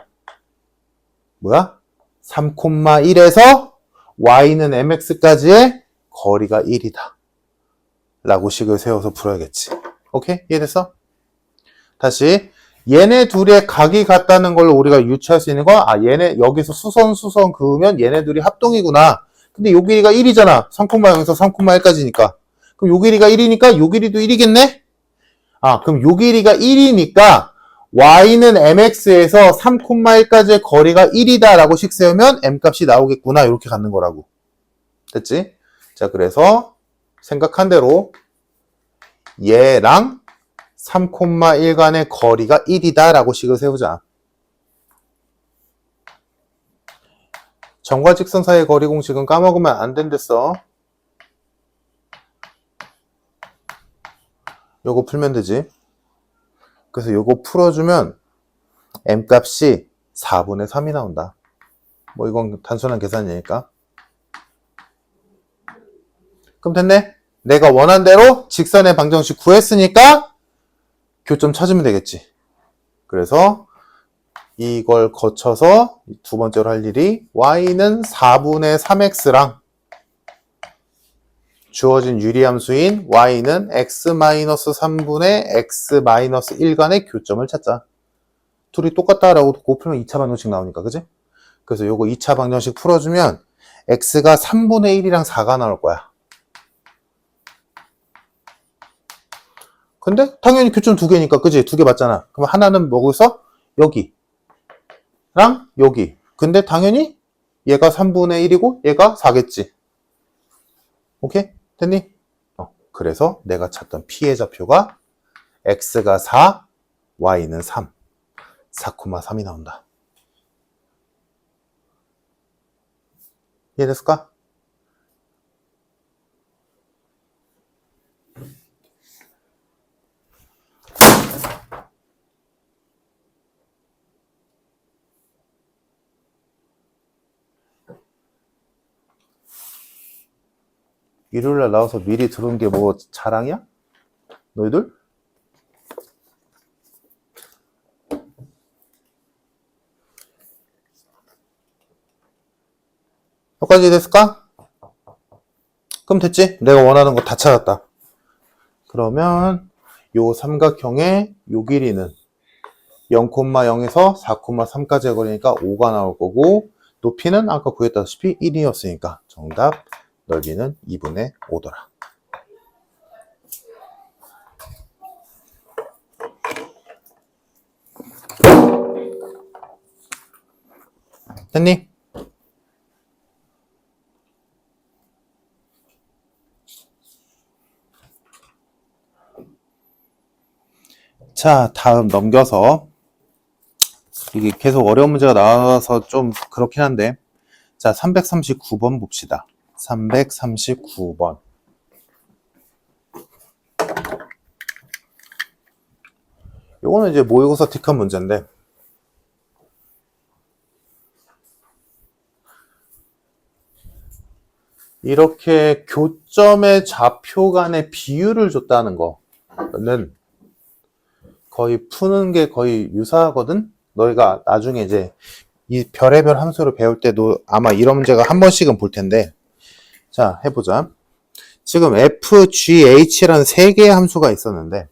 뭐야? 3,1에서 y는 mx까지의 거리가 1이다. 라고 식을 세워서 풀어야겠지. 오케이? 이해됐어? 다시 얘네 둘의 각이 같다는 걸 우리가 유추할 수 있는 거, 얘네 여기서 수선 그으면 얘네 둘이 합동이구나. 근데 요 길이가 1이잖아. 3,0에서 3,1까지니까. 그럼 요 길이가 1이니까 요 길이도 1이겠네? 그럼 요 길이가 1이니까 y는 mx에서 3,1까지의 거리가 1이다 라고 식 세우면 m값이 나오겠구나. 이렇게 갖는 거라고. 됐지? 자, 그래서 생각한 대로 얘랑 3,1 간의 거리가 1이다 라고 식을 세우자. 점과 직선 사이의 거리 공식은 까먹으면 안 된댔어. 요거 풀면 되지. 그래서 요거 풀어주면 m값이 4분의 3이 나온다. 뭐 이건 단순한 계산이니까. 그럼 됐네? 내가 원한 대로 직선의 방정식 구했으니까 교점 찾으면 되겠지. 그래서 이걸 거쳐서 두 번째로 할 일이 y는 4분의 3x랑 주어진 유리함수인 y는 x-3분의 x-1 간의 교점을 찾자. 둘이 똑같다라고 곱하면 2차 방정식 나오니까, 그지? 그래서 요거 2차 방정식 풀어주면 x가 3분의 1이랑 4가 나올 거야. 근데 당연히 교점 두 개니까, 그지? 두 개 맞잖아. 그럼 하나는 뭐고서? 여기랑 여기. 근데 당연히 얘가 3분의 1이고 얘가 4겠지. 오케이? 됐니? 그래서 내가 찾던 P의 좌표가 x가 4, y는 3. 4,3이 나온다. 이해됐을까? 일요일날 나와서 미리 들어온 게 뭐 자랑이야? 너희들? 여기까지 됐을까? 그럼 됐지? 내가 원하는 거 다 찾았다. 그러면 요 삼각형의 요 길이는 0,0에서 4,3까지의 거리니까 5가 나올 거고, 높이는 아까 구했다시피 1이었으니까 정답 넓이는 2분의 5더라. 됐니? 자, 다음 넘겨서, 이게 계속 어려운 문제가 나와서 좀 그렇긴 한데, 자, 339번 봅시다. 339번. 요거는 이제 모의고사 틱한 문제인데, 이렇게 교점의 좌표 간의 비율을 줬다는 거는 거의 푸는 게 거의 유사하거든? 너희가 나중에 이제 이 별의별 함수를 배울 때도 아마 이런 문제가 한 번씩은 볼 텐데. 자, 해보자. 지금 f, g, h라는 세 개의 함수가 있었는데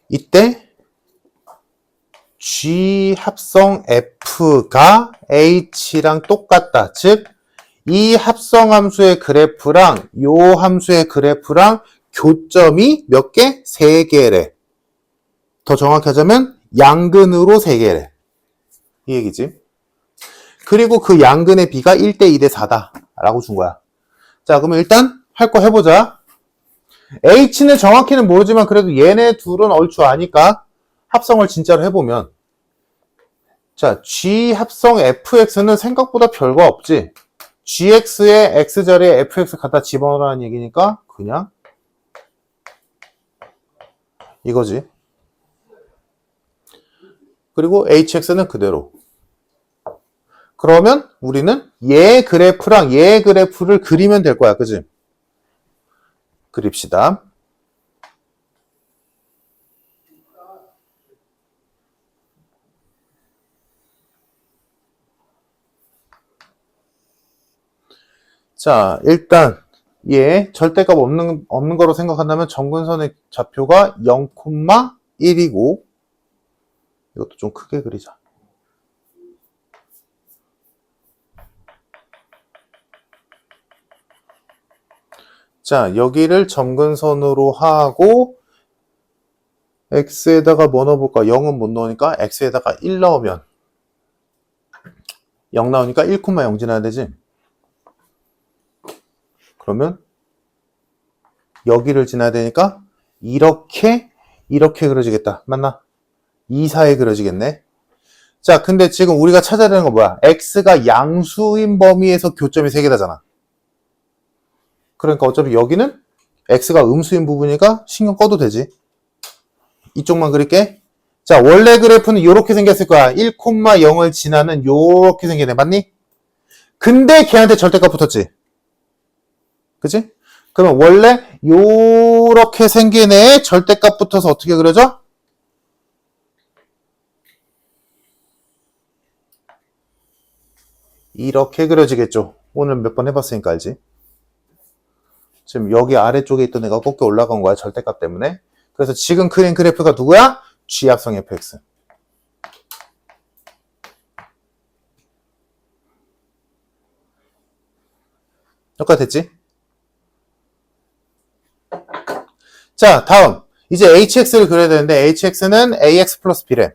이때 G 합성 F가 H랑 똑같다. 즉, 이 합성 함수의 그래프랑 요 함수의 그래프랑 교점이 몇 개? 3개래. 더 정확히 하자면 양근으로 3개래. 이 얘기지. 그리고 그 양근의 비가 1대 2대 4다. 라고 준 거야. 자, 그러면 일단 할 거 해보자. H는 정확히는 모르지만 그래도 얘네 둘은 얼추 아니까 합성을 진짜로 해보면 자, G 합성 fx는 생각보다 별거 없지. gx의 x자리에 fx 갖다 집어넣으라는 얘기니까 그냥 이거지. 그리고 hx는 그대로. 그러면 우리는 얘 그래프랑 얘 그래프를 그리면 될 거야. 그지? 그립시다. 자, 일단 얘 절대값 없는 거로 생각한다면 점근선의 좌표가 0,1이고 이것도 좀 크게 그리자. 자, 여기를 점근선으로 하고 x에다가 뭐 넣어볼까? 0은 못 넣으니까 x에다가 1 넣으면 0 나오니까 1,0 지나야 되지? 그러면 여기를 지나야 되니까 이렇게 그려지겠다. 맞나? 2, 4에 그려지겠네. 자, 근데 지금 우리가 찾아야 되는 건 뭐야? x가 양수인 범위에서 교점이 3개다잖아. 그러니까 어차피 여기는 x가 음수인 부분이니까 신경 꺼도 되지. 이쪽만 그릴게. 자, 원래 그래프는 이렇게 생겼을 거야. 1,0을 지나는 이렇게 생기네. 맞니? 근데 걔한테 절대값 붙었지. 그치? 그러면 원래 요렇게 생긴 애에 절대값 붙어서 어떻게 그려져? 이렇게 그려지겠죠. 오늘 몇 번 해봤으니까 알지? 지금 여기 아래쪽에 있던 애가 꺾여 올라간 거야. 절대값 때문에. 그래서 지금 그린 그래프가 누구야? G 합성 fx. 여기까지 됐지? 자, 다음. 이제 hx를 그려야 되는데 hx는 ax 플러스 b래.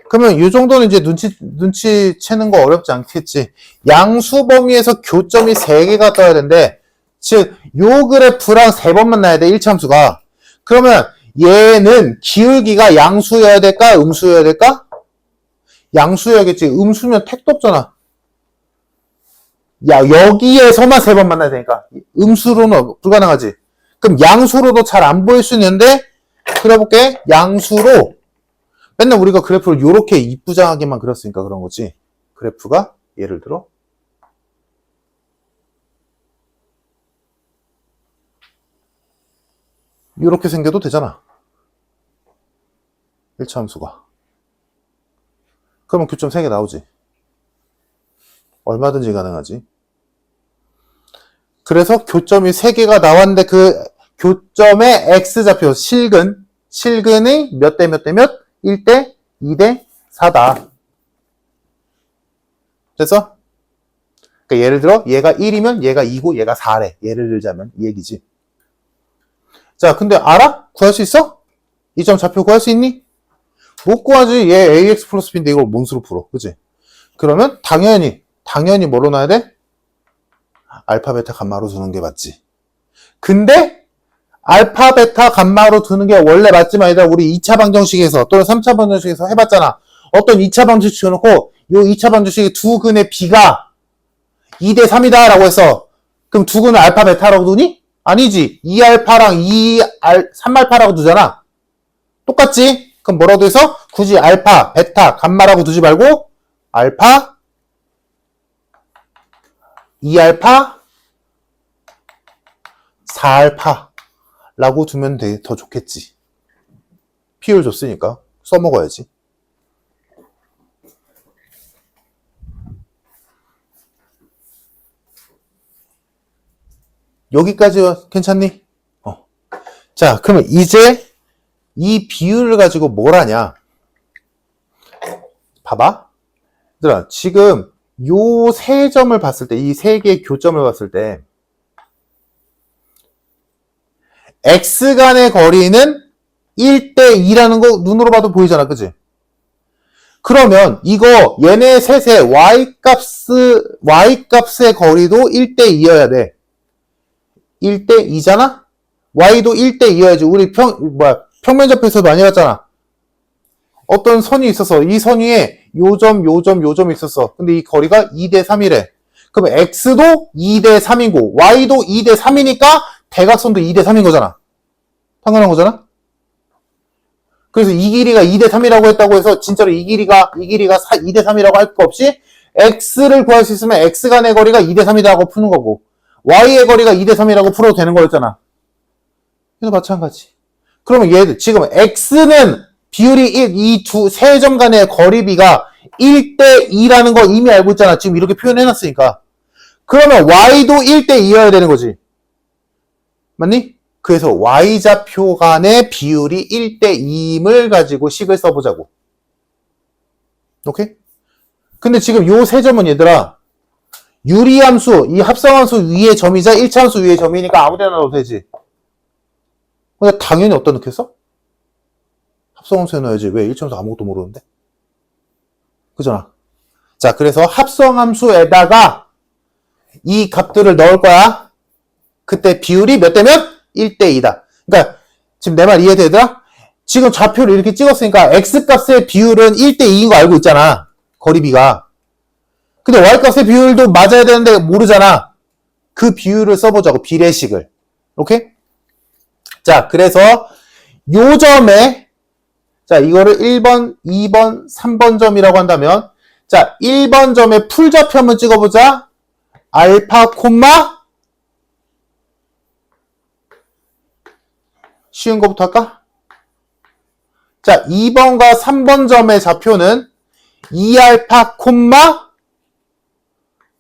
그러면 이 정도는 이제 눈치 채는 거 어렵지 않겠지. 양수 범위에서 교점이 3개가 떠야 되는데 즉, 요 그래프랑 3번 만나야 돼, 1차 함수가. 그러면 얘는 기울기가 양수여야 될까? 음수여야 될까? 양수여야겠지. 음수면 택도 없잖아. 야, 여기에서만 3번 만나야 되니까. 음수로는 불가능하지. 그럼 양수로도 잘 안 보일 수 있는데, 그려볼게. 양수로. 맨날 우리가 그래프를 요렇게 이쁘장하게만 그렸으니까 그런 거지. 그래프가, 예를 들어. 요렇게 생겨도 되잖아. 1차 함수가. 그러면 교점 3개 나오지. 얼마든지 가능하지. 그래서 교점이 3개가 나왔는데 그 교점의 x좌표 실근이 몇 대 몇 대 몇? 1대 2대 4다. 됐어? 그러니까 예를 들어 얘가 1이면 얘가 2고 얘가 4래. 예를 들자면 이 얘기지. 자, 근데 알아? 구할 수 있어? 이 점 좌표 구할 수 있니? 못 구하지. 얘 ax 플러스 b인데 이걸 뭔수로 풀어. 그치? 그러면 당연히 뭐로 놔야 돼? 알파, 베타, 감마로 두는 게 맞지. 근데 알파, 베타, 감마로 두는 게 원래 맞지만 아니라 우리 2차 방정식에서 또는 3차 방정식에서 해봤잖아. 어떤 2차 방정식 쳐놓고 요 2차 방정식의 두 근의 B가 2대 3이다 라고 해서 그럼 두 근을 알파 베타라고 두니? 아니지. 2알파랑 3알파라고 두잖아. 똑같지? 그럼 뭐라고 해서 굳이 알파, 베타, 감마라고 두지 말고 알파, 2알파, 4알파 라고 두면 더 좋겠지. 비율 줬으니까 써먹어야지. 여기까지 괜찮니? 자, 그러면 이제 이 비율을 가지고 뭘 하냐? 봐봐. 얘들아, 지금 요 세 점을 봤을 때, 이 세 개의 교점을 봤을 때 x 간의 거리는 1대2라는 거 눈으로 봐도 보이잖아. 그치? 그러면 이거 얘네 셋의 y값의 거리도 1대2여야 돼. 1대2잖아? y도 1대2여야지. 우리 평면접에서 많이 봤잖아. 어떤 선이 있어서 이 선 위에 요점이 있었어. 근데 이 거리가 2대3이래. 그러면 x도 2대3이고 y도 2대3이니까 대각선도 2대3인 거잖아. 당연한 거잖아? 그래서 이 길이가 2대3이라고 했다고 해서 진짜로 이 길이가 2대3이라고 할 거 없이 x를 구할 수 있으면 x 간의 거리가 2대3이라고 푸는 거고 y의 거리가 2대3이라고 풀어도 되는 거였잖아. 그래서 마찬가지. 그러면 얘들 지금 x는 비율이 이 세 점 간의 거리비가 1대2라는 거 이미 알고 있잖아. 지금 이렇게 표현해놨으니까. 그러면 y도 1대2여야 되는 거지. 맞니? 그래서 y좌표 간의 비율이 1대2임을 가지고 식을 써보자고. 오케이? 근데 지금 요 세 점은 얘들아 유리함수, 이 합성함수 위의 점이자 1차함수 위의 점이니까 아무데나 넣어도 되지. 근데 당연히 어디다 넣겠어? 합성함수에 넣어야지. 왜 1차함수 아무것도 모르는데? 그잖아. 자, 그래서 합성함수에다가 이 값들을 넣을 거야. 그때 비율이 몇 대 몇? 1대2다. 그러니까 지금 내 말 이해되더라? 지금 좌표를 이렇게 찍었으니까 x값의 비율은 1대2인 거 알고 있잖아. 거리비가. 근데 y값의 비율도 맞아야 되는데 모르잖아. 그 비율을 써보자고. 비례식을. 오케이? 자, 그래서 요 점에 자, 이거를 1번, 2번, 3번 점이라고 한다면 자, 1번 점에 풀좌표 한번 찍어보자. 알파, 콤마 쉬운 거부터 할까? 자, 2번과 3번 점의 좌표는 2알파, 콤마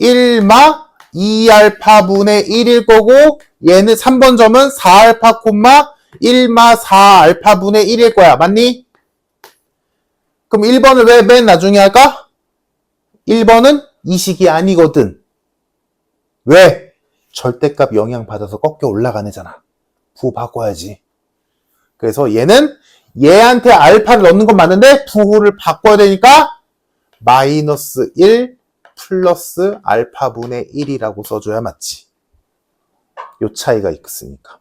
1마 2알파분의 1일 거고 얘는 3번 점은 4알파, 콤마 1마 4알파분의 1일 거야. 맞니? 그럼 1번을 왜 맨 나중에 할까? 1번은 이 식이 아니거든. 왜? 절대값 영향받아서 꺾여 올라가는 애잖아. 부호 바꿔야지. 그래서 얘는 얘한테 알파를 넣는 건 맞는데 부호를 바꿔야 되니까 마이너스 1 플러스 알파분의 1이라고 써줘야 맞지. 요 차이가 있으니까.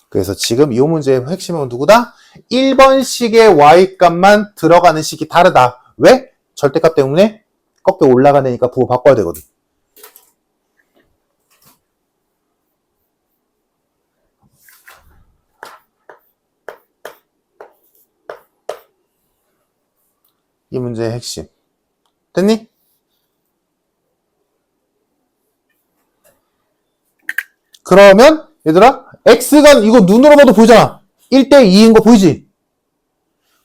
그래서 지금 이 문제의 핵심은 누구다? 1번식의 y값만 들어가는 식이 다르다. 왜? 절대값 때문에 꺾여 올라가니까 부호 바꿔야 되거든. 이 문제의 핵심. 됐니? 그러면 얘들아 x가 이거 눈으로 봐도 보이잖아. 1대2인 거 보이지?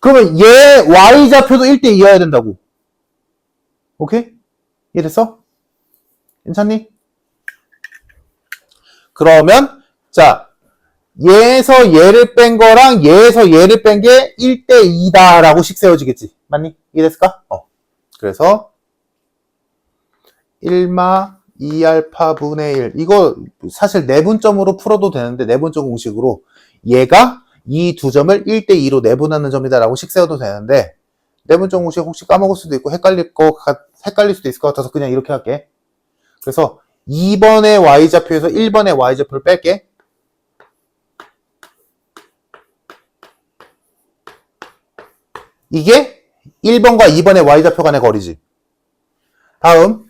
그러면 얘 y좌표도 1대2여야 된다고. 오케이? 이해됐어? 괜찮니? 그러면 자 얘에서 얘를 뺀 거랑 얘에서 얘를 뺀 게 1대2다 라고 식 세워지겠지. 맞니? 이해됐을까? 그래서 1마 2알파분의 1 이거 사실 내분점으로 풀어도 되는데 내분점 공식으로 얘가 이 두 점을 1대2로 내분하는 점이다 라고 식 세워도 되는데 내분점 공식 혹시 까먹을 수도 있고 헷갈릴 수도 있을 것 같아서 그냥 이렇게 할게. 그래서 2번의 y좌표에서 1번의 y좌표를 뺄게. 이게 1번과 2번의 y좌표 간의 거리지. 다음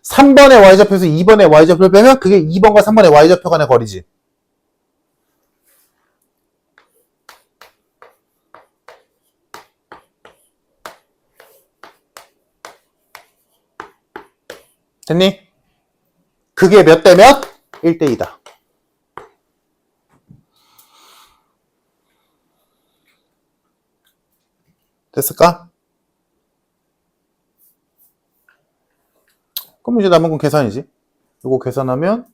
3번의 y좌표에서 2번의 y좌표를 빼면 그게 2번과 3번의 y좌표 간의 거리지. 됐니? 그게 몇 대 몇? 1대 2다. 됐을까? 그럼 이제 남은 건 계산이지. 이거 계산하면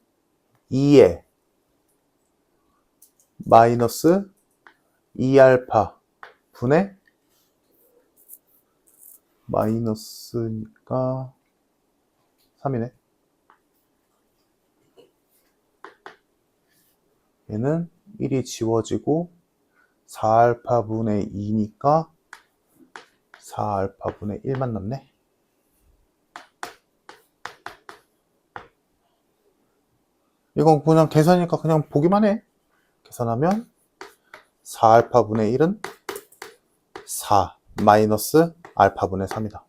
2에 마이너스 2알파 분의 마이너스니까 3이네. 얘는 1이 지워지고 4알파 분의 2니까 4알파 분의 1만 남네. 이건 그냥 계산이니까 그냥 보기만 해. 계산하면 4알파 분의 1은 4 마이너스 알파 분의 3이다.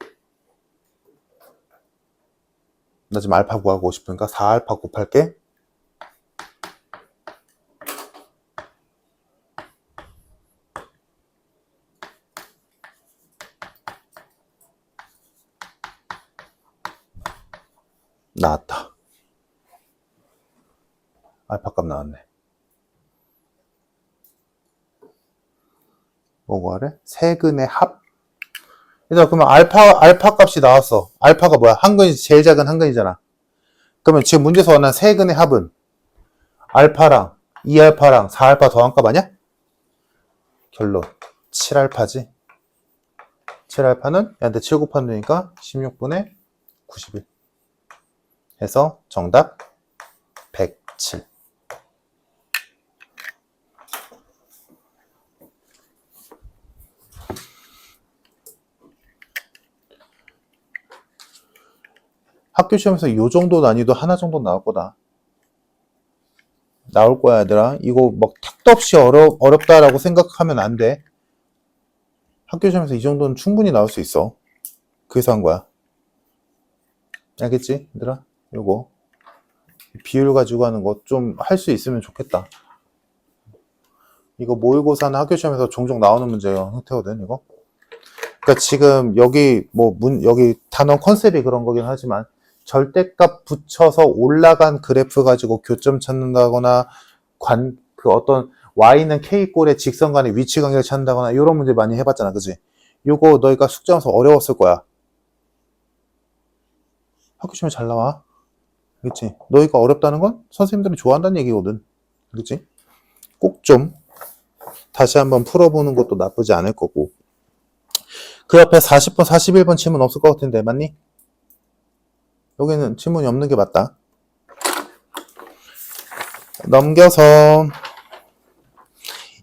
나 지금 알파 구하고 싶으니까 4알파 곱할게. 나왔다. 알파 값 나왔네. 뭐고 하래? 세근의 합? 일단 그러면 알파 값이 나왔어. 알파가 뭐야? 한근이지. 제일 작은 한근이잖아. 그러면 지금 문제에서 원하는 세근의 합은 알파랑 2알파랑 4알파 더한 값 아니야? 결론 7알파지. 7알파는 얘한테 7 곱하면 되니까 16분의 91 해서 정답 107. 학교 시험에서 이 정도 난이도 하나 정도 나올 거다. 나올 거야, 얘들아. 이거 막 택도 없이 어렵다라고 생각하면 안 돼. 학교 시험에서 이 정도는 충분히 나올 수 있어. 그래서 한 거야. 알겠지, 얘들아? 요거 비율 가지고 하는 거 좀 할 수 있으면 좋겠다. 이거 모의고사는 학교 시험에서 종종 나오는 문제예요. 형태거든, 이거. 그러니까 지금 여기 여기 단원 컨셉이 그런 거긴 하지만 절대값 붙여서 올라간 그래프 가지고 교점 찾는다거나 그 어떤 y는 k꼴의 직선 간의 위치 관계를 찾는다거나 이런 문제 많이 해봤잖아, 그지? 요거 너희가 숙제하면서 어려웠을 거야. 학교 시험에 잘 나와. 그치? 너희가 어렵다는 건 선생님들이 좋아한다는 얘기거든. 그치? 꼭 좀 다시 한번 풀어보는 것도 나쁘지 않을 거고. 그 옆에 40번, 41번 질문 없을 것 같은데, 맞니? 여기는 질문이 없는 게 맞다. 넘겨서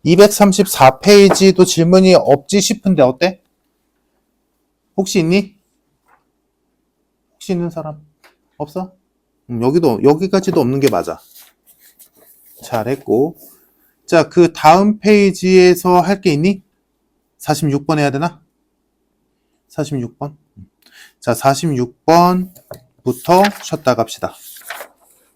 234페이지도 질문이 없지 싶은데 어때? 혹시 있니? 혹시 있는 사람? 없어? 여기까지도 없는 게 맞아. 잘했고. 자, 그 다음 페이지에서 할 게 있니? 46번 해야 되나? 46번. 자, 46번부터 쉬었다 갑시다.